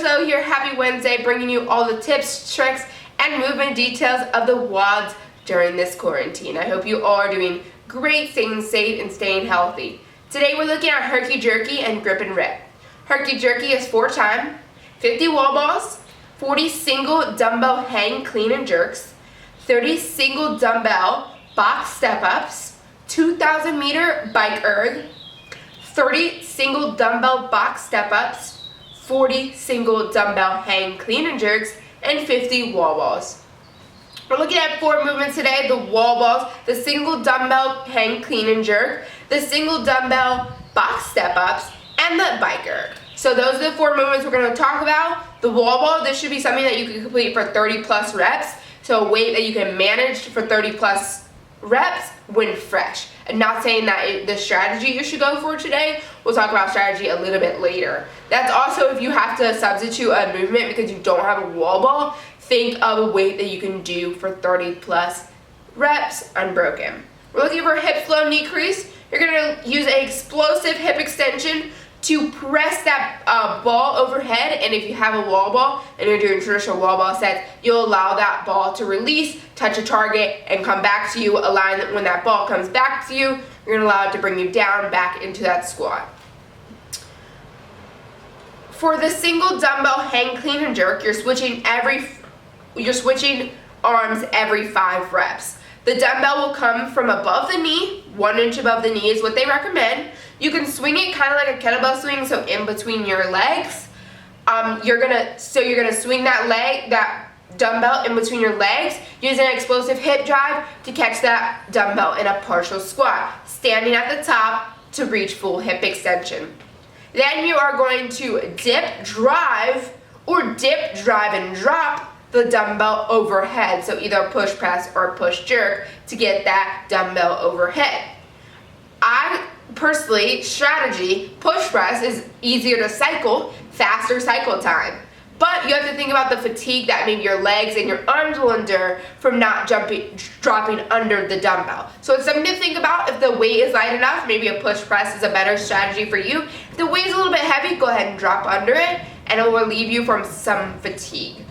April22 here, happy Wednesday, bringing you all the tips, tricks, and movement details of the WODs during this quarantine. I hope you all are doing great, staying safe, and staying healthy. Today we're looking at herky jerky and grip and rip. Herky jerky is 4 time, 50 wall balls, 40 single dumbbell hang clean and jerks, 30 single dumbbell box step-ups, 2,000 meter bike erg, 30 single dumbbell box step-ups, 40 single dumbbell hang clean and jerks, and 50 wall balls. We're looking at 4 movements today: the wall balls, the single dumbbell hang clean and jerk, the single dumbbell box step-ups, and the bike erg. So those are the 4 movements we're going to talk about. The wall ball, this should be something that you can complete for 30 plus reps. So a weight that you can manage for 30 plus reps when fresh. I'm not saying that the strategy you should go for today. We'll talk about strategy a little bit later. That's also if you have to substitute a movement because you don't have a wall ball, think of a weight that you can do for 30 plus reps unbroken. We're looking for hip flow knee crease. You're going to use an explosive hip extension to press that ball overhead, and if you have a wall ball and you're doing traditional wall ball sets, you'll allow that ball to release, touch a target, and come back to you, allowing that when that ball comes back to you, you're going to allow it to bring you down back into that squat. For the single dumbbell hang clean and jerk, you're switching arms every 5 reps. The dumbbell will come from above the knee, 1 inch above the knee is what they recommend. You can swing it kind of like a kettlebell swing, so in between your legs. You're gonna swing that dumbbell in between your legs, using an explosive hip drive to catch that dumbbell in a partial squat, standing at the top to reach full hip extension. Then you are going to dip, drive, or dip, drive, and drop the dumbbell overhead. So either push press or push jerk to get that dumbbell overhead. I personally, strategy, push press is easier to cycle, faster cycle time. But you have to think about the fatigue that maybe your legs and your arms will endure from not dropping under the dumbbell. So it's something to think about. If the weight is light enough, maybe a push press is a better strategy for you. If the weight is a little bit heavy, go ahead and drop under it, and it will relieve you from some fatigue.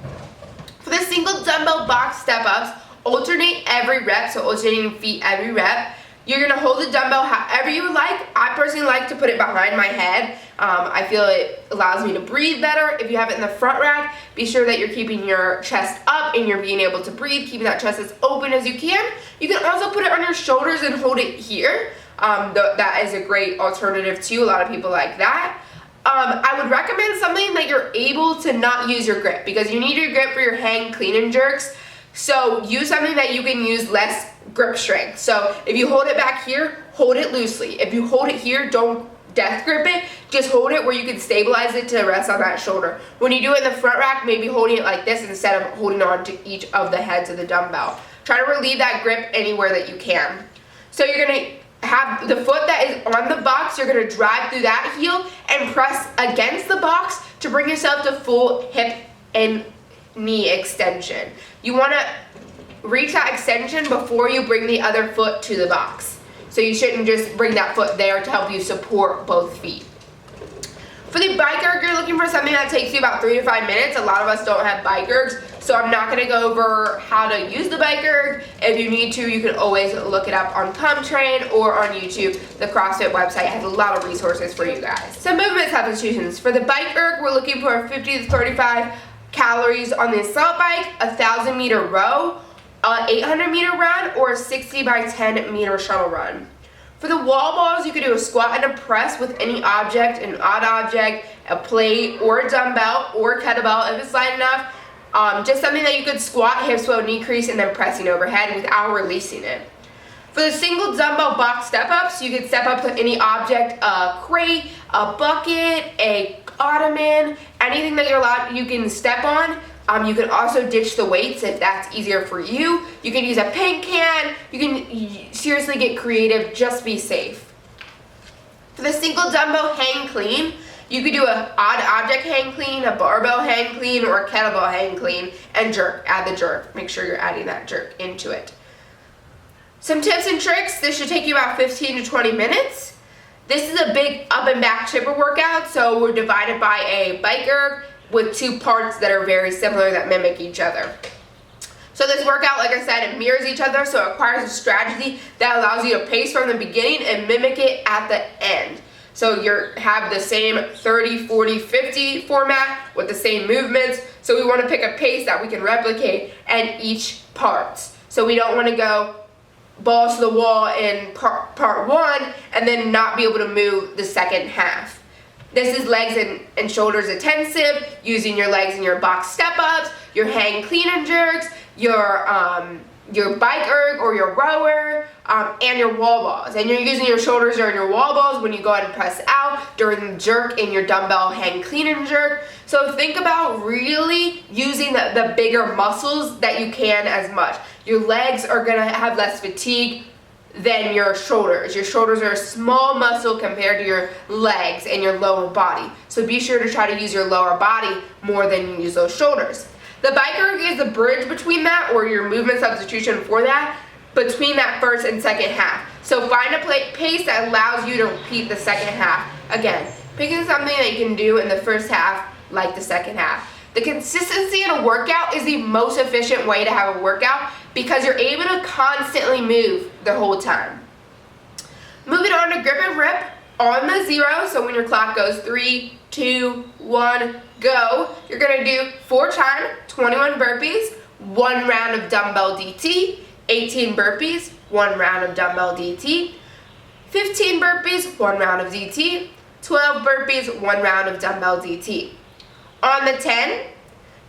For the single dumbbell box step-ups, alternate every rep, so alternating feet every rep. You're going to hold the dumbbell however you would like. I personally like to put it behind my head. I feel it allows me to breathe better. If you have it in the front rack, be sure that you're keeping your chest up and you're being able to breathe, keeping that chest as open as you can. You can also put it on your shoulders and hold it here. That is a great alternative too. A lot of people like that. I would recommend something that you're able to not use your grip, because you need your grip for your hang clean and jerks. So use something that you can use less grip strength. So if you hold it back here, hold it loosely. If you hold it here, don't death grip it. Just hold it where you can stabilize it to rest on that shoulder. When you do it in the front rack, maybe holding it like this instead of holding on to each of the heads of the dumbbell. Try to relieve that grip anywhere that you can. So you're going to have the foot that is on the box, you're going to drive through that heel and press against the box to bring yourself to full hip and knee extension. You want to reach that extension before you bring the other foot to the box. So you shouldn't just bring that foot there to help you support both feet. For the bike erg, you're looking for something that takes you about 3 to 5 minutes. A lot of us don't have bike ergs, so I'm not going to go over how to use the bike erg. If you need to, you can always look it up on ComeTrain or on YouTube. The CrossFit website has a lot of resources for you guys. Some movement substitutions. For the bike erg, we're looking for 50 to 35 calories on the assault bike, 1,000 meter row, 800 meter run, or a 60 by 10 meter shuttle run. For the wall balls, you could do a squat and a press with any object, an odd object, a plate, or a dumbbell, or kettlebell if it's light enough. Just something that you could squat, hip flow, knee crease, and then pressing overhead without releasing it. For the single dumbbell box step-ups, you could step up to any object, a crate, a bucket, a ottoman, anything that you can step on. You can also ditch the weights if that's easier for you. You can use a paint can. You can seriously get creative, just be safe. For the single dumbbell hang clean, you could do an odd object hang clean, a barbell hang clean, or a kettlebell hang clean, and jerk. Add the jerk. Make sure you're adding that jerk into it. Some tips and tricks. This should take you about 15 to 20 minutes. This is a big up and back chipper workout, so we're divided by a bike erg, with two parts that are very similar that mimic each other. So this workout, like I said, it mirrors each other, so it requires a strategy that allows you to pace from the beginning and mimic it at the end. So you have the same 30, 40, 50 format with the same movements. So we want to pick a pace that we can replicate in each part. So we don't want to go balls to the wall in part one and then not be able to move the second half. This is legs and shoulders intensive, using your legs in your box step-ups, your hang clean and jerks, your bike erg or your rower, and your wall balls. And you're using your shoulders during your wall balls when you go ahead and press out, during the jerk in your dumbbell hang clean and jerk. So think about really using the bigger muscles that you can as much. Your legs are gonna have less fatigue than your shoulders. Your shoulders are a small muscle compared to your legs and your lower body. So be sure to try to use your lower body more than you use those shoulders. The bike erg is the bridge between that, or your movement substitution for that, between that first and second half. So find a pace that allows you to repeat the second half. Again, picking something that you can do in the first half like the second half. The consistency in a workout is the most efficient way to have a workout because you're able to constantly move the whole time. Moving on to grip and rip on the 0. So when your clock goes 3, 2, 1, go, you're going to do 4 times 21 burpees, 1 round of dumbbell DT, 18 burpees, 1 round of dumbbell DT, 15 burpees, 1 round of DT, 12 burpees, 1 round of dumbbell DT. On the 10,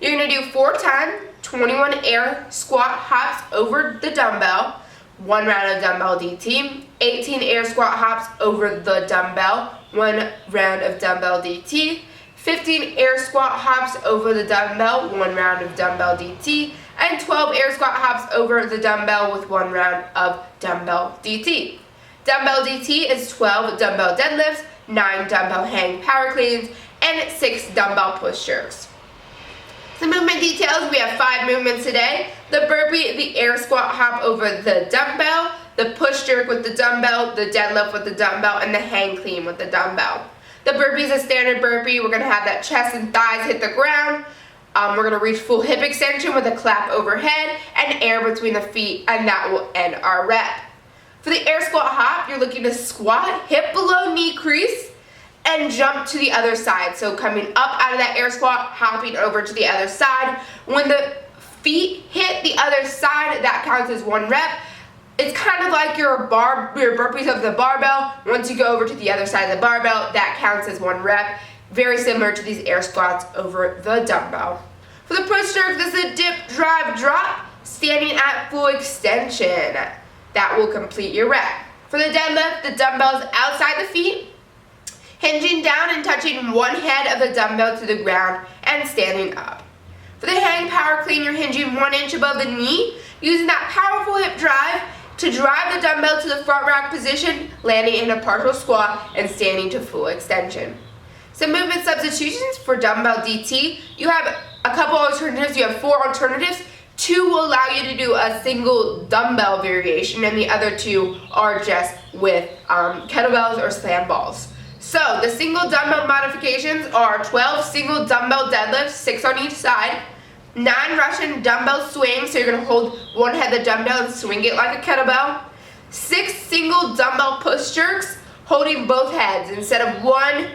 you're going to do 4 times 21 air squat hops over the dumbbell, 1 round of dumbbell DT, 18 air squat hops over the dumbbell, 1 round of dumbbell DT, 15 air squat hops over the dumbbell, 1 round of dumbbell DT, and 12 air squat hops over the dumbbell with 1 round of dumbbell DT. Dumbbell DT is 12 dumbbell deadlifts, 9 dumbbell hang power cleans, and 6 dumbbell push jerks. Some movement details, we have 5 movements today. The burpee, the air squat hop over the dumbbell, the push jerk with the dumbbell, the deadlift with the dumbbell, and the hang clean with the dumbbell. The burpee is a standard burpee. We're going to have that chest and thighs hit the ground. We're going to reach full hip extension with a clap overhead and air between the feet, and that will end our rep. For the air squat hop, you're looking to squat, hip below knee crease, and jump to the other side. So coming up out of that air squat, hopping over to the other side. When the feet hit the other side, that counts as 1 rep. It's kind of like your burpees of the barbell. Once you go over to the other side of the barbell, that counts as 1 rep. Very similar to these air squats over the dumbbell. For the push jerk, this is a dip, drive, drop, standing at full extension. That will complete your rep. For the deadlift, the dumbbell is outside the feet, hinging down and touching one head of the dumbbell to the ground and standing up. For the hang power clean, you're hinging 1 inch above the knee, using that powerful hip drive to drive the dumbbell to the front rack position, landing in a partial squat and standing to full extension. Some movement substitutions for dumbbell DT. You have a couple alternatives. You have 4 alternatives. 2 will allow you to do a single dumbbell variation, and the other 2 are just with kettlebells or slam balls. So the single dumbbell modifications are 12 single dumbbell deadlifts, 6 on each side, 9 Russian dumbbell swings, so you're going to hold one head of the dumbbell and swing it like a kettlebell, 6 single dumbbell push jerks, holding both heads. Instead of one,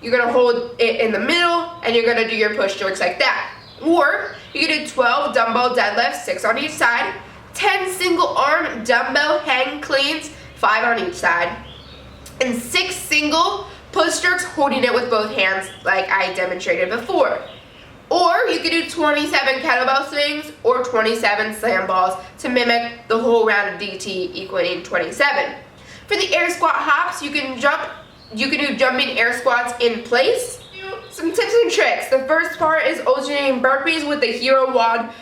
you're going to hold it in the middle, and you're going to do your push jerks like that. Or you can do 12 dumbbell deadlifts, 6 on each side, 10 single arm dumbbell hang cleans, 5 on each side, and 6 single push jerks holding it with both hands like I demonstrated before. Or you could do 27 kettlebell swings or 27 slam balls to mimic the whole round of DT equaling 27. For the air squat hops, you can do jumping air squats in place. Some tips and tricks. The first part is alternating burpees with the hero wad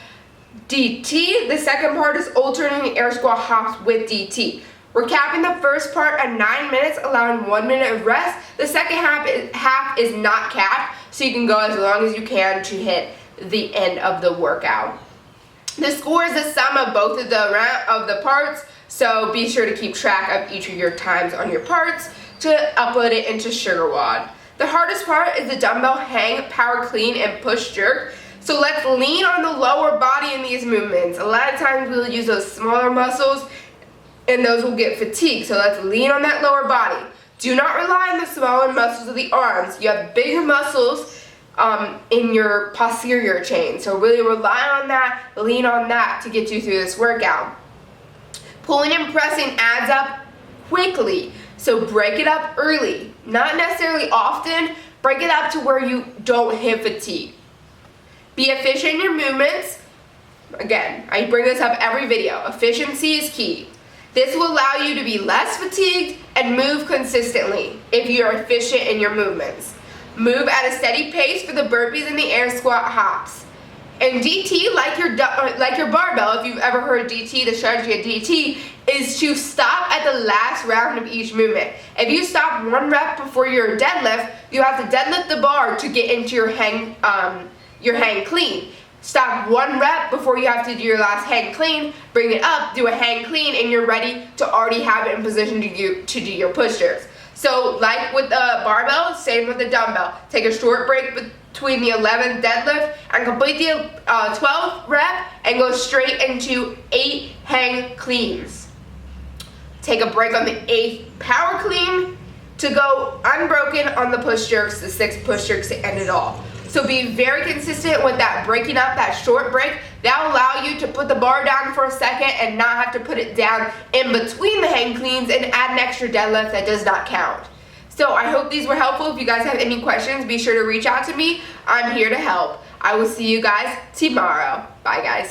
DT. The second part is alternating air squat hops with DT. We're capping the first part at 9 minutes, allowing 1 minute of rest. The second half is not capped, so you can go as long as you can to hit the end of the workout. The score is the sum of both of the parts, so be sure to keep track of each of your times on your parts to upload it into SugarWOD. The hardest part is the dumbbell hang, power clean, and push jerk. So let's lean on the lower body in these movements. A lot of times we'll use those smaller muscles and those will get fatigued. So let's lean on that lower body. Do not rely on the smaller muscles of the arms. You have bigger muscles in your posterior chain. So really rely on that, lean on that to get you through this workout. Pulling and pressing adds up quickly. So break it up early. Not necessarily often. Break it up to where you don't hit fatigue. Be efficient in your movements. Again, I bring this up every video. Efficiency is key. This will allow you to be less fatigued and move consistently if you're efficient in your movements. Move at a steady pace for the burpees and the air squat hops. And DT, like your barbell, if you've ever heard DT, the strategy of DT is to stop at the last round of each movement. If you stop 1 rep before your deadlift, you have to deadlift the bar to get into your hang clean. Stop 1 rep before you have to do your last hang clean, bring it up, do a hang clean, and you're ready to already have it in position to do your push-ups. So like with the barbell, same with the dumbbell. Take a short break between the 11th deadlift and complete the 12th rep and go straight into 8 hang cleans. Take a break on the 8th power clean to go unbroken on the push jerks, the 6 push jerks to end it all. So be very consistent with that breaking up, that short break. That will allow you to put the bar down for a second and not have to put it down in between the hang cleans and add an extra deadlift that does not count. So I hope these were helpful. If you guys have any questions, be sure to reach out to me. I'm here to help. I will see you guys tomorrow. Bye guys.